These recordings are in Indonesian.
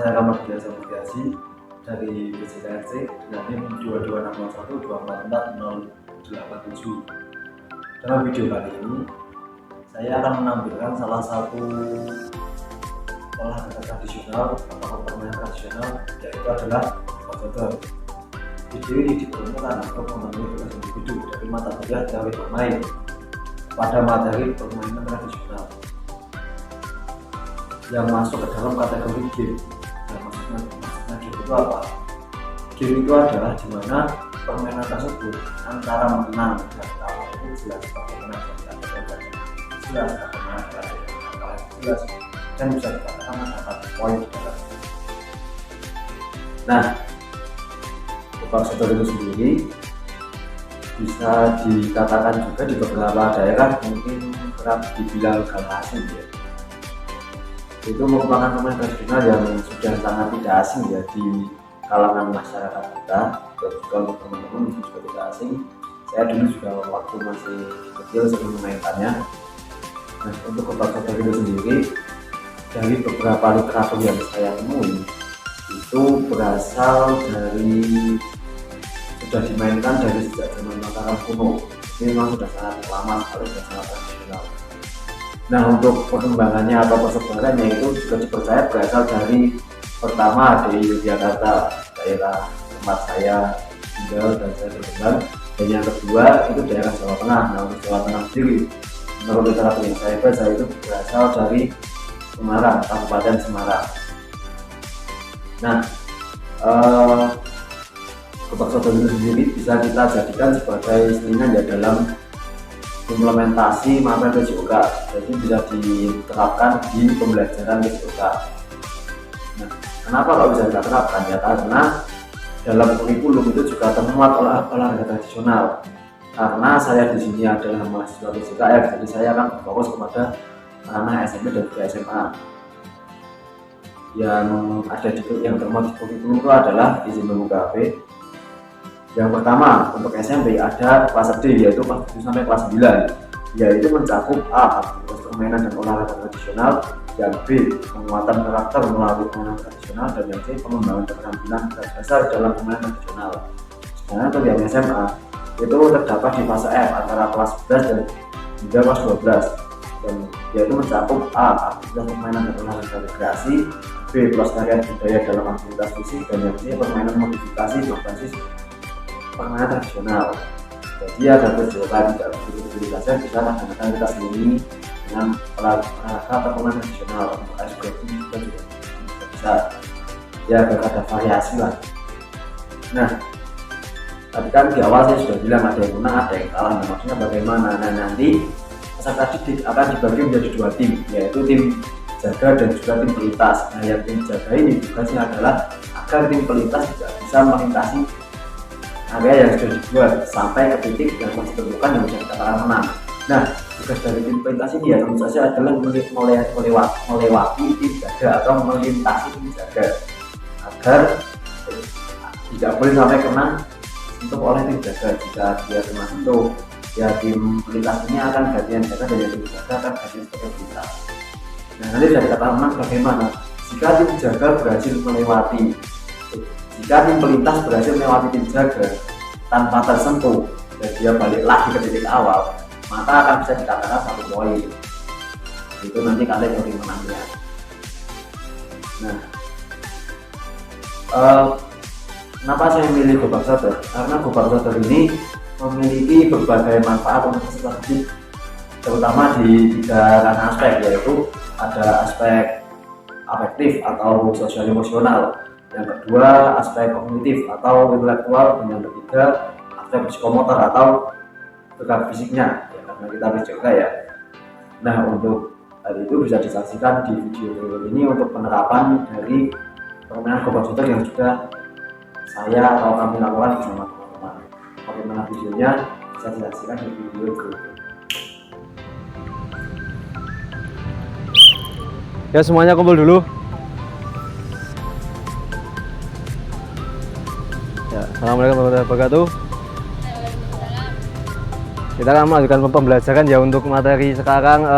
saya Ramadhan Samudiasi dari BCKRC dengan NIM 22601244087. Dalam video kali ini saya akan menampilkan salah satu olahraga tradisional atau permainan tradisional, yaitu adalah kocoter. Video ini diperuntukkan untuk memenuhi tugas individu dari mata kuliah teori bermain pada materi permainan tradisional yang masuk ke dalam kategori game. Yang maksudnya game itu apa? Game itu adalah dimana permainan tersebut antara menang dan kalah itu jelas, bagaimana jelas, bagaimana kalah jelas, dan bisa dikatakan mendapat poin di dalam. Nah, kocoter itu sendiri bisa dikatakan juga di beberapa daerah mungkin kerap dibilang gala asing ya. Itu merupakan permainan tradisional yang sudah sangat tidak asing ya di kalangan masyarakat kita, dan juga untuk teman-teman juga tidak asing. Saya dulu juga waktu masih kecil sering memainkannya. Nah, untuk kocoter itu sendiri dari beberapa literatur yang saya temui itu berasal dari sudah dimainkan dari sejak zaman Mataram kuno. Ini memang sudah sangat lama sekali, sudah sangat tradisional. Nah, untuk perkembangannya atau persebarannya itu juga dipercaya berasal dari pertama di Yogyakarta, daerah tempat saya tinggal dan saya berkembang, dan yang kedua itu daerah Jawa Tengah. Nah, untuk Jawa Tengah sendiri menurut literatur yang saya baca itu berasal dari Semarang, Kabupaten Semarang. Nah, kocoter itu sendiri bisa kita jadikan sebagai selingan ya dalam implementasi materi PJOK, jadi bisa diterapkan di pembelajaran PJOK. Nah, kenapa kalau bisa kita terapkan ya? Karena dalam kurikulum itu juga termuat olahraga tradisional. Karena saya di sini adalah mahasiswa PJKR, jadi saya akan berfokus kepada anak SMP dan juga SMA. Yang ada yang termuat di kurikulum itu adalah izin membuka HP. Yang pertama untuk SMP ada kelas D, yaitu kelas 7 sampai kelas 9, yaitu mencakup A. aktivitas permainan dan olahraga tradisional, yang B. penguatan karakter melalui permainan tradisional, dan yang C. pengembangan keterampilan dasar dalam permainan tradisional. Sedangkan untuk yang SMA itu terdapat di fase F antara kelas 11 dan hingga kelas 12, dan yaitu mencakup A. aktivitas permainan dan olahraga rekreasi, B. pelestarian budaya dalam aktivitas fisik, dan yang C. permainan modifikasi berbasis permainan tradisional. Jadi ada PJOK tidak begitu saja, bisa kadang-kadang kita sendiri dengan olahraga atau permainan tradisional. Untuk ice skating juga bisa ya, ada variasi lah. Nah, tadi kan di awal saya sudah bilang ada yang menang ada yang kalah. Nah, maksudnya bagaimana? Nah, nanti peserta didik akan dibagi menjadi dua tim, yaitu tim jaga dan juga tim pelintas. Nah, yang tim jaga ini tugasnya adalah agar tim pelintas tidak bisa melintasi area yang sudah dibuat sampai ke titik yang masih ditentukan yang bisa dikatakan menang. Nah, tugas dari tim pelintas ini ya tentu saja adalah melewati tim jaga atau melintasi tim jaga agar tidak boleh sampai kena untuk oleh tim jaga. Jika dia kena sentuh, ya tim pelintas ini akan gantian jaga dan tim jaga akan gantian sebagai pelintas. Nah, nanti bisa dikatakan menang bagaimana? Jika tim jaga berhasil melewati, jika tim pelintas berhasil melewati tim jaga tanpa tersentuh dan dia balik lagi ke titik awal, maka akan bisa dikatakan 1 poin. Itu nanti kalian yang menangnya. Nah, kenapa saya memilih kocoter? Karena kocoter ini memiliki berbagai manfaat untuk peserta didik, terutama di 3 aspek, yaitu ada aspek afektif atau sosial emosional, yang kedua aspek kognitif atau intelektual, dan yang ketiga aspek psikomotor atau gerak fisiknya ya, karena kita PJOK ya. Nah, untuk hal itu bisa disaksikan di video ini untuk penerapan dari permainan kocoter yang sudah saya atau kami lakukan bersama teman-teman. Bagaimana videonya bisa disaksikan di video berikut. Ya, semuanya kumpul dulu. Ya, assalamualaikum warahmatullahi wabarakatuh. Kita akan melanjutkan pembelajaran ya untuk materi sekarang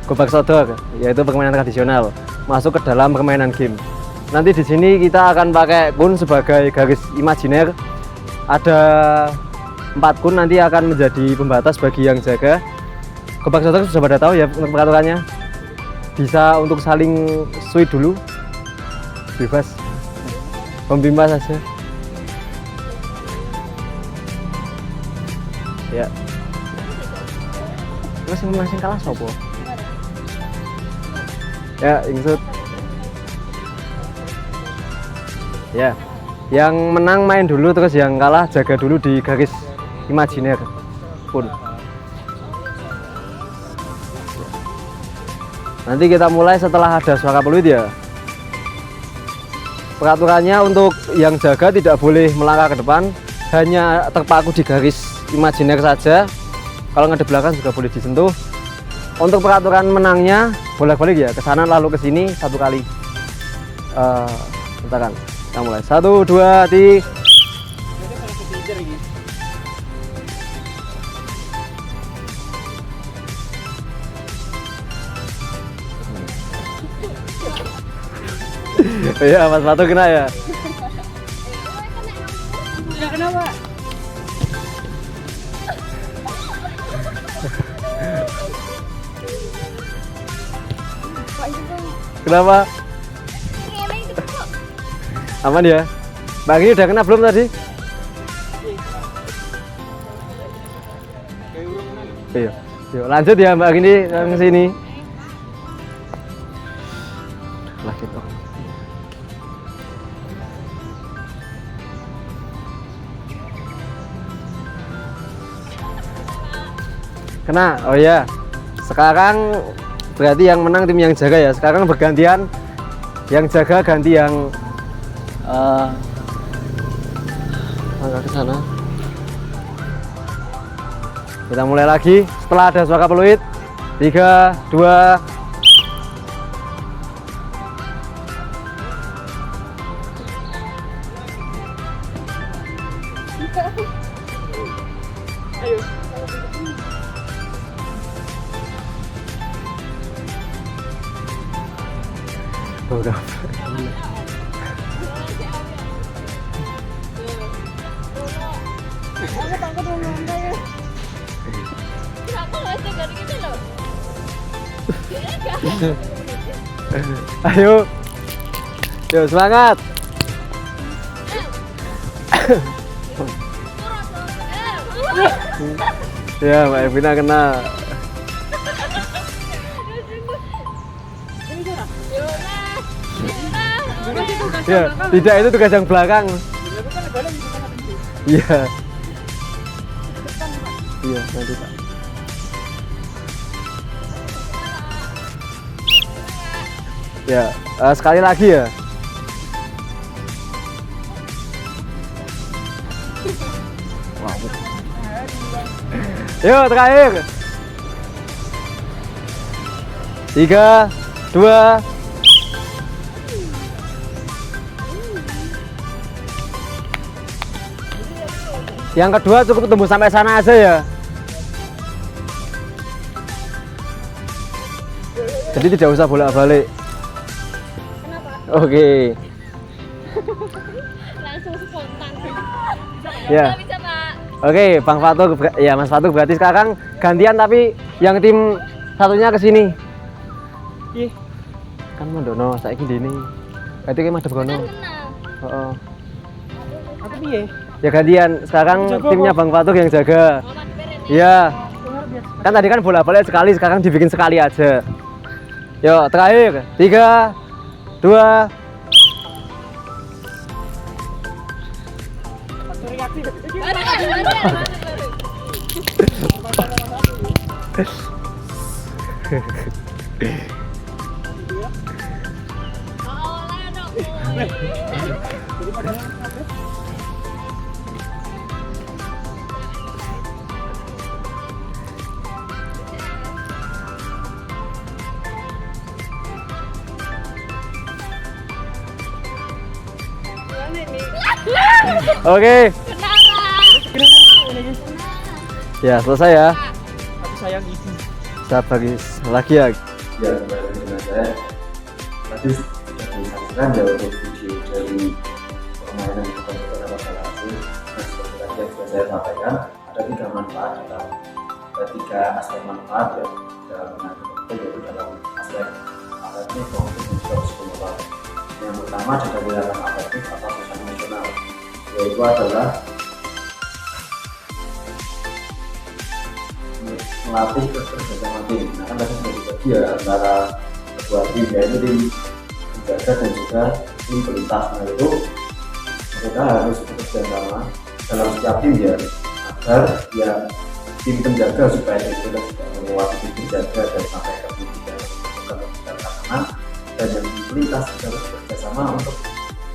kocoter, yaitu permainan tradisional. masuk ke dalam permainan game. Nanti di sini kita akan pakai kun sebagai garis imajiner. Ada 4 kun nanti akan menjadi pembatas bagi yang jaga. Gebak Sotor sudah pada tahu ya untuk peraturannya. Bisa untuk saling sweet dulu, bebas, membimba saja. Ya. Terus yang masing kalah sopo? Ya, insut. Ya, yang menang main dulu, terus yang kalah jaga dulu di garis imajiner pun. Nanti kita mulai setelah ada suara peluit ya. Peraturannya untuk yang jaga tidak boleh melangkah ke depan, hanya terpaku di garis imajiner saja. Kalau ngadep belakang juga boleh disentuh. Untuk peraturan menangnya bolak-balik ya, ke sana lalu ke sini 1 kali. Bentar kan. Kita mulai 1, 2, 3. Iya, Mas Batu kena ya. Tidak kenapa? Kenapa? Aman ya? Mbak ini udah kena belum tadi? Iya. Yuk lanjut ya Mbak ini ke sini. Lah gitu. Kena. Oh iya. Sekarang berarti yang menang tim yang jaga ya. Sekarang bergantian. Yang jaga ganti yang angkat ke sana. Kita mulai lagi setelah ada suara peluit. 3, 2. Ayo. Udah. Ayo. Yo semangat. Ya, Mbak Evina kena. Ya, tidak itu tugas yang belakang. Iya. Iya, nanti Pak. Ya, sekali lagi ya. Wow. Yuk, terakhir. 3, 2. Yang kedua cukup tembus sampai sana aja ya. Jadi tidak usah bolak-balik. Kenapa? Oke. Langsung spontan. Ya. Bisa, Pak. Oke, Bang Fatur ya Mas Fatur berarti sekarang gantian tapi yang tim satunya ke sini. Ih. Kan mondono saiki dene. Berarti ki madhep kono. Heeh. Aku piye? Ya gantian, sekarang timnya Bang Fatur yang jaga. Iya. Kan tadi kan bola-bola sekali, sekarang dibikin sekali aja. Yuk, terakhir. 3, 2. Oke. Ya, selesai ya. Aku sayang ibu. Sabar guys. Lagi ya. Ya kembali lagi dengan saya. tadi sudah disaksikan ya untuk video dari permainan komputer atau galaksi. Nah, seperti tadi yang sudah saya sampaikan, ada 3 manfaat ada 3 aspek manfaat ya dalam mengajar komputer, yaitu dalam aspek afektif, kognitif, dan juga psikologis. Yang pertama ada kegiatan afektif atau sosial emosional, yaitu adalah melatih kerjasama tim. Nah, kan tadi sudah dibagi ya antara kedua tim, yaitu tim penjaga dan juga tim pelintas. Nah, itu mereka harus bekerja sama dalam setiap tim ya, agar ya tim penjaga supaya kita tidak melewati tim penjaga dan sampai ke tim keamanan, dan yang tim pelintas juga harus bekerja sama untuk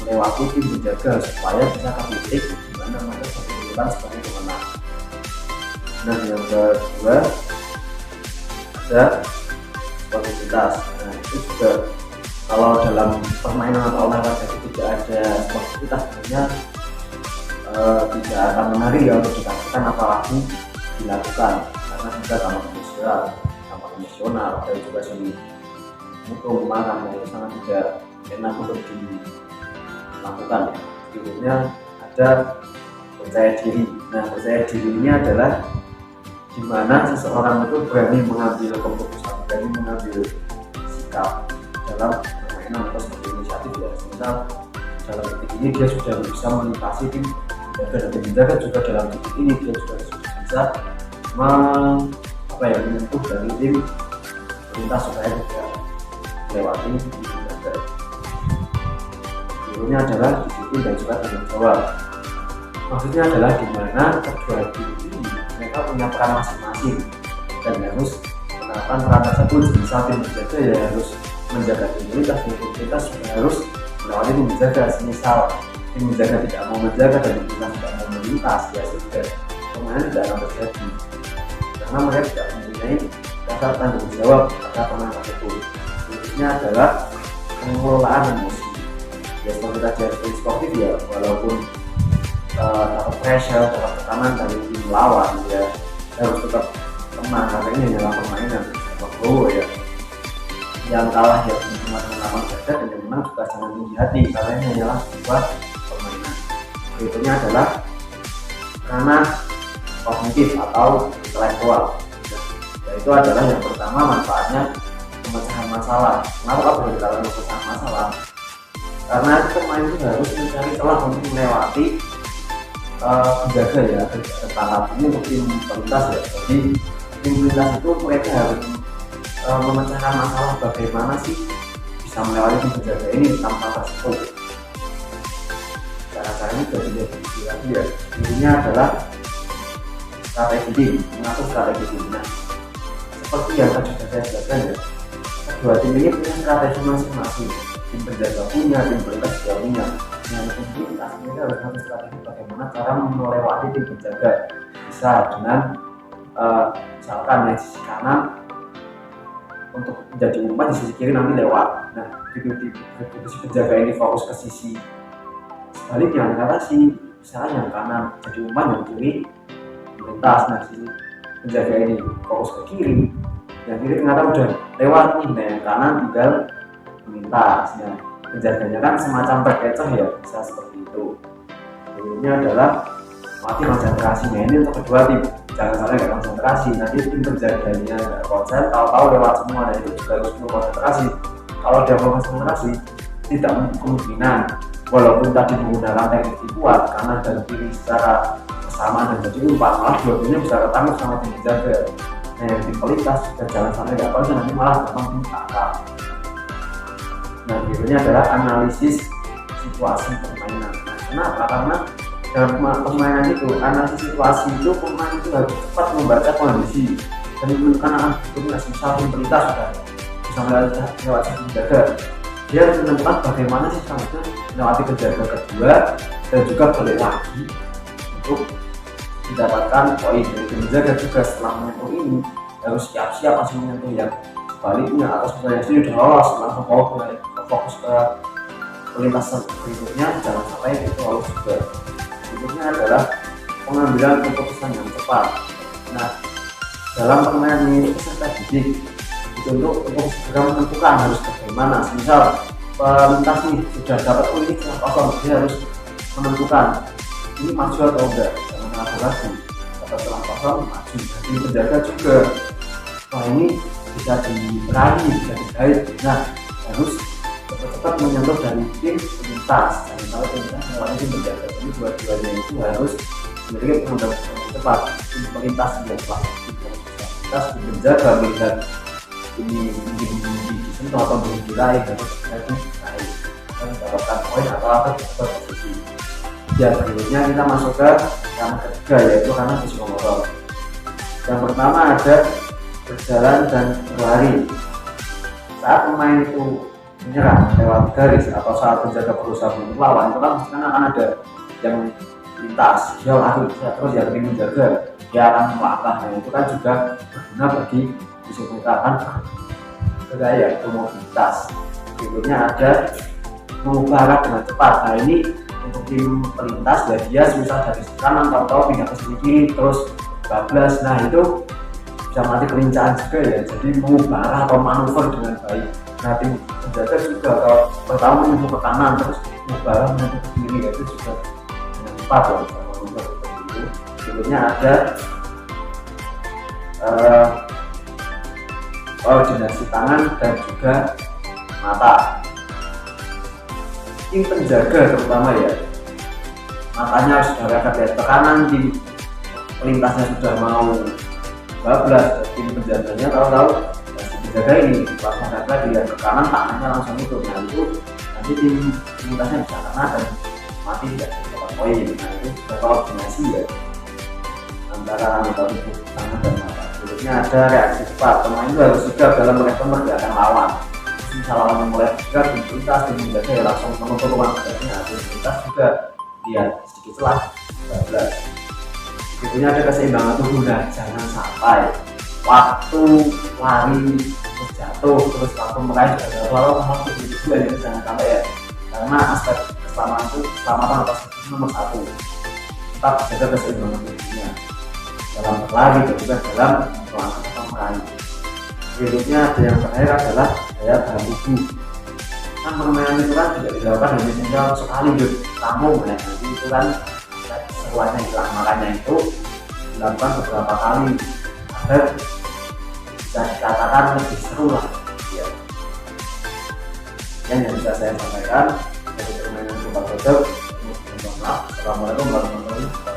melewati tim penjaga supaya bisa ke titik di mana mereka bisa sebagai pemenang. Nah, yang kedua ada sportivitas. Nah, itu juga kalau dalam permainan atau olahraga itu tidak ada sportivitas, sebenarnya tidak akan menarik ya untuk dilakukan, apalagi dilakukan, karena juga sama emosional dan juga seni mutu makan yang sangat tidak enak untuk dilakukan. Berikutnya ada percaya diri. Nah, percaya diri ini adalah di mana seseorang itu berani mengambil keputusan, berani mengambil sikap dalam permainan atau sebagai inisiatif ya. Misal dalam titik ini dia sudah bisa melintasi tim penjaga, dan tim penjaga juga dalam titik ini dia sudah bisa menyentuh dari tim pelintas supaya tidak melewati tim penjaga. Berikutnya adalah disiplin dan juga tanggung jawab. Maksudnya adalah di mana kedua tim ini mereka punya peran masing-masing dan harus menerapkan peran tersebut. Misal tim penjaga ya harus menjaga tim pelintas, tim pelintas juga harus melewati tim penjaga. Misal tim penjaga tidak mau menjaga dan tim pelintas tidak mau melintas, ya sudah, permainan tidak akan terjadi karena mereka tidak mempunyai rasa tanggung jawab pada permainan tersebut. Berikutnya adalah pengelolaan emosi. Ya seperti tadi yang sportif ya, walaupun dapat pressure, dapat tekanan dari tim lawan ya harus tetap tenang, karena ini hanyalah permainan, apa gowo ya. Yang kalah ya cuma teman-teman saja, dan yang menang juga jangan tinggi hati, karena ini hanyalah sebuah permainan. Berikutnya adalah karena kognitif atau intelektual. Yaitu adalah yang pertama manfaatnya pemecahan masalah. Kenapa boleh kalau pemecahan masalah? Karena pemain itu harus mencari celah untuk melewati penjaga ya, tertangkap ini untuk tim pelintas ya. Jadi tim pelintas itu mereka harus memecahkan masalah bagaimana sih bisa melewati tim penjaga ini tanpa tersebut. Cara-caranya sudah lagi ya. Intinya adalah strategi tim, mengatur strategi tim. Nah, seperti yang tadi sudah saya jelaskan ya, kedua tim ini punya strategi masing-masing. Tim penjaga punya, tim pelintas juga punya. Yang penting mereka harus mengatur strategi bagaimana cara melewati tim penjaga. Bisa dengan misalkan yang sisi kanan untuk menjadi umpan, di sisi kiri nanti lewat. Nah, begitu si penjaga ini fokus ke sisi sebaliknya, karena si misalnya yang kanan jadi umpan, yang kiri melintas. Nah, si penjaga ini fokus ke kiri, yang kiri ternyata udah lewat nih, nah yang kanan tinggal melintas. Nah, penjaganya kan semacam terkecoh ya, bisa seperti itu. Berikutnya adalah melatih konsentrasi. Nah, ini untuk kedua tim, jangan sampai nggak konsentrasi, nanti tim penjaganya nggak konsen, tahu-tahu lewat semua. Nah, itu juga harus konsentrasi. Kalau dia konsentrasi, tidak kemungkinan walaupun tadi menggunakan teknik kuat kanan dan kiri secara bersamaan dan jadi umpan, malah dua-duanya bisa ketangkep sama tim penjaga. Nah, yang tim pelintas juga jangan sampai nggak konsen, nanti malah gampang ditangkap. Nah, berikutnya adalah analisis situasi permainan. Nah, kenapa? Karena dalam permainan itu, analisis situasi itu pemain itu harus cepat membaca kondisi dan menentukan arah berikutnya. Misal tim pelintas sudah bisa melewati tim penjaga, dia harus menentukan bagaimana sih selanjutnya melewati penjaga kedua dan juga balik lagi untuk mendapatkan poin. Dari tim penjaga juga setelah menyentuh ini harus siap-siap langsung menyentuh yang sebaliknya, atau sebenarnya sih udah lolos langsung fokus ke pelintasan berikutnya, jangan sampai itu lolos juga. Berikutnya adalah pengambilan keputusan yang cepat. Nah, dalam permainan ini peserta didik dituntut untuk segera menentukan harus bagaimana. Misal pelintas nih sudah dapat ini celah kosong, dia harus menentukan ini maju atau enggak, jangan ragu-ragu, dapat celah kosong maju. Jadi penjaga juga, wah ini bisa diperahi, bisa digait, nah harus tetap menyentuh dari tim pelintas. Jangan tahu pelintas melawan tim penjaga, jadi dua-duanya itu harus memiliki pengendalian cepat. Tim pelintas tidak cepat, pelintas penjaga melihat ini mungkin disentuh atau belum diraih, harus jadi naik dan mendapatkan poin atau posisi. Ya berikutnya kita masuk ke yang ketiga, yaitu karena fisik motor. Yang pertama ada berjalan dan berlari. Saat pemain itu menyerang lewat garis atau saat penjaga berusaha untuk lawan, itu kan akan ada yang lintas, dia lari terus yang ingin menjaga, dia akan melangkah. Nah itu kan juga berguna bagi disebutkan gaya atau mobilitas. Berikutnya ada mengubah arah dengan cepat. Nah ini untuk tim pelintas ya, dia susah dari kanan atau pindah ke sisi kiri terus bablas. Nah itu bisa mati kelincahan juga ya, jadi mengubah arah atau manuver dengan baik. Nah tim penjaga juga kalau pertama menuju ke kanan terus mengubah arah menuju ke kiri, itu juga dengan cepat ya, bisa manuver seperti itu. Berikutnya ada koordinasi tangan dan juga mata. Tim penjaga terutama ya, matanya sudah agak lihat ke kanan, tim pelintasnya sudah mau bablas, tim penjaganya tahu-tahu tim penjaga ini langsung dapat dilihat ke kanan, tangannya langsung itu. Nah itu nanti tim pelintasnya bisa kena dan mati tidak dapat poin. Nah itu sudah koordinasi ya antara anggota tubuh tangan dan mata. Berikutnya ada reaksi cepat. Pemain itu harus sigap dalam merespon pergerakan lawan. Misal lawan yang mulai bergerak, tim pelintas, tim penjaga ya langsung menutup ruang geraknya. Tim pelintas juga lihat sedikit celah bablas. Berikutnya ada keseimbangan tubuh. Nah jangan sampai waktu lari terus jatuh terus waktu meraih juga lalu waktu itu juga ya, jangan sampai ya, karena aspek keselamatan atas nomor satu. Tetap jaga keseimbangan tubuhnya dalam berlari dan juga dalam melangkah atau meraih. Berikutnya ada yang terakhir adalah daya tahan tubuh. Kan permainan itu kan tidak dilakukan hanya tinggal sekali gitu tampung, nah nanti itu kan seruannya hilang, makanya itu dilakukan beberapa kali agar bisa dikatakan lebih seru lah ya. Yang bisa saya sampaikan dari permainan Super Dodok. Assalamualaikum warahmatullahi wabarakatuh.